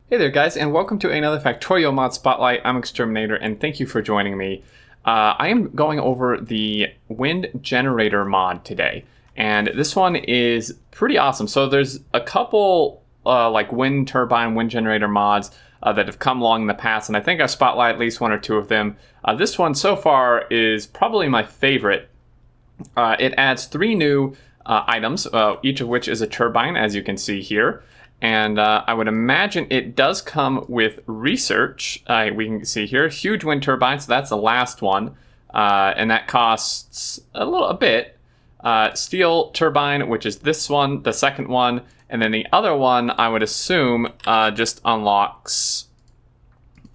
Hey there guys, and welcome to another Factorio Mod Spotlight. I'm Xterminator, and thank you for joining me. I am going over the wind generator mod today, and this one is pretty awesome. So there's a couple like wind turbine, wind generator mods that have come along in the past, and I think I've spotlighted at least one or two of them. This one so far is probably my favorite. It adds 3 new items, each of which is a turbine, as you can see here. And I would imagine it does come with research. We can see here, huge wind turbine, so that's the last one. And that costs a bit. Steel turbine, which is this one, the second one. And then the other one, I would assume, just unlocks,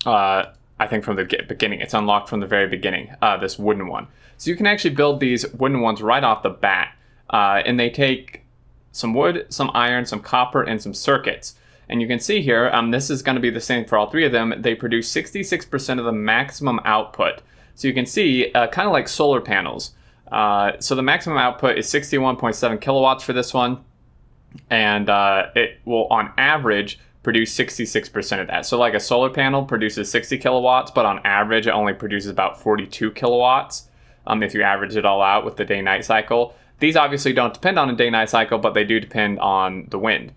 I think from the beginning. It's unlocked from the very beginning, this wooden one. So you can actually build these wooden ones right off the bat. And they take some wood, some iron, some copper, and some circuits. And you can see here, this is going to be the same for all 3 of them. They produce 66% of the maximum output. So you can see, kind of like solar panels. So the maximum output is 61.7 kilowatts for this one. And it will, on average, produce 66% of that. So like a solar panel produces 60 kilowatts, but on average, it only produces about 42 kilowatts if you average it all out with the day-night cycle. These obviously don't depend on a day-night cycle, but they do depend on the wind.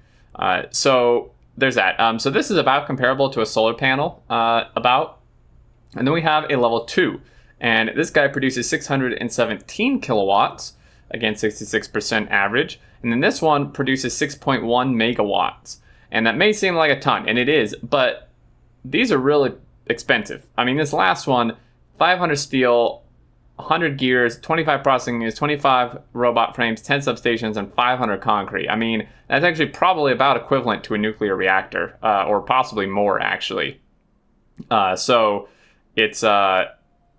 So there's that. So this is about comparable to a solar panel, about. And then we have a level 2. And this guy produces 617 kilowatts, again, 66% average. And then this one produces 6.1 megawatts. And that may seem like a ton, and it is, but these are really expensive. I mean, this last one, 500 steel, 100 gears, 25 processing units, 25 robot frames, 10 substations, and 500 concrete. I mean, that's actually probably about equivalent to a nuclear reactor, or possibly more, actually. So it's, well,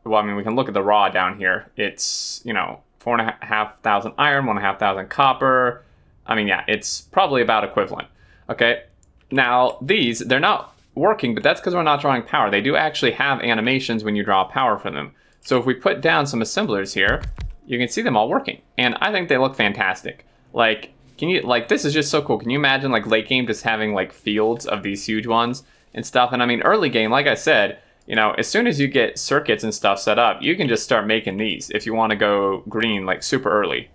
I mean, we can look at the raw down here. It's, 4,500 iron, 1,500 copper. I mean, yeah, it's probably about equivalent. Okay, now these, they're not working, but that's because we're not drawing power. They do actually have animations when you draw power from them. So if we put down some assemblers here, you can see them all working. And I think they look fantastic. Like, this is just so cool. Can you imagine like late game just having like fields of these huge ones and stuff? And I mean, early game, like I said, as soon as you get circuits and stuff set up, you can just start making these if you want to go green like super early.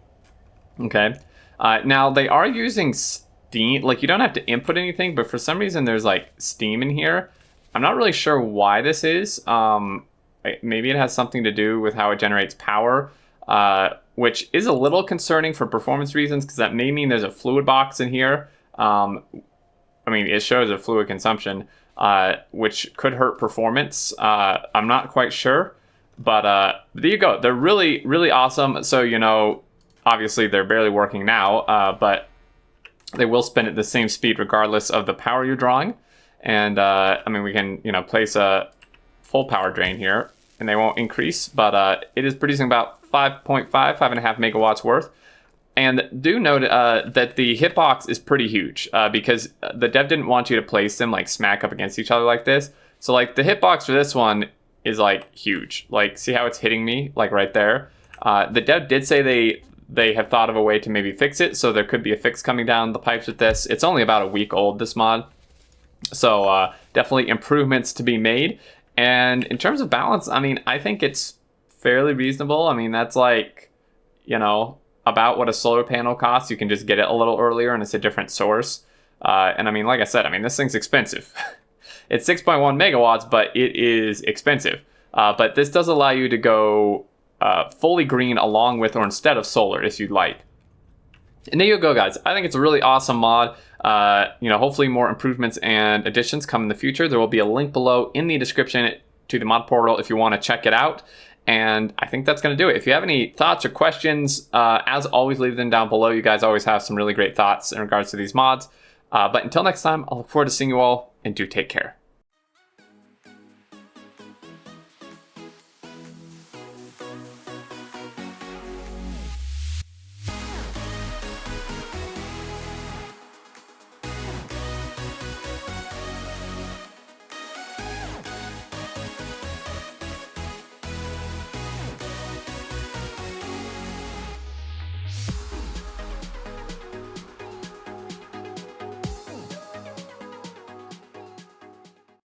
Okay. Now they are using steam. Like you don't have to input anything, but for some reason there's like steam in here. I'm not really sure why this is. Maybe it has something to do with how it generates power, which is a little concerning for performance reasons, because that may mean there's a fluid box in here. I mean, it shows a fluid consumption, which could hurt performance. I'm not quite sure, but there you go. They're really, really awesome. So, obviously they're barely working now, but they will spin at the same speed regardless of the power you're drawing. And, I mean, we can, place a full power drain here, and they won't increase, but it is producing about 5.5 megawatts worth. And do note that the hitbox is pretty huge, because the dev didn't want you to place them like smack up against each other like this. So like the hitbox for this one is like huge. Like, see how it's hitting me like right there? The dev did say they have thought of a way to maybe fix it, so there could be a fix coming down the pipes with this. It's only about a week old, this mod, so definitely improvements to be made. And in terms of balance, I mean, I think it's fairly reasonable. I mean, that's like, about what a solar panel costs. You can just get it a little earlier, and it's a different source. And I mean, like I said, I mean, this thing's expensive. It's 6.1 megawatts, but it is expensive. But this does allow you to go fully green along with or instead of solar if you'd like. And there you go, guys. I think it's a really awesome mod. Hopefully more improvements and additions come in the future. There will be a link below in the description to the mod portal if you want to check it out. And I think that's going to do it. If you have any thoughts or questions, as always, leave them down below. You guys always have some really great thoughts in regards to these mods. But until next time, I'll look forward to seeing you all, and do take care.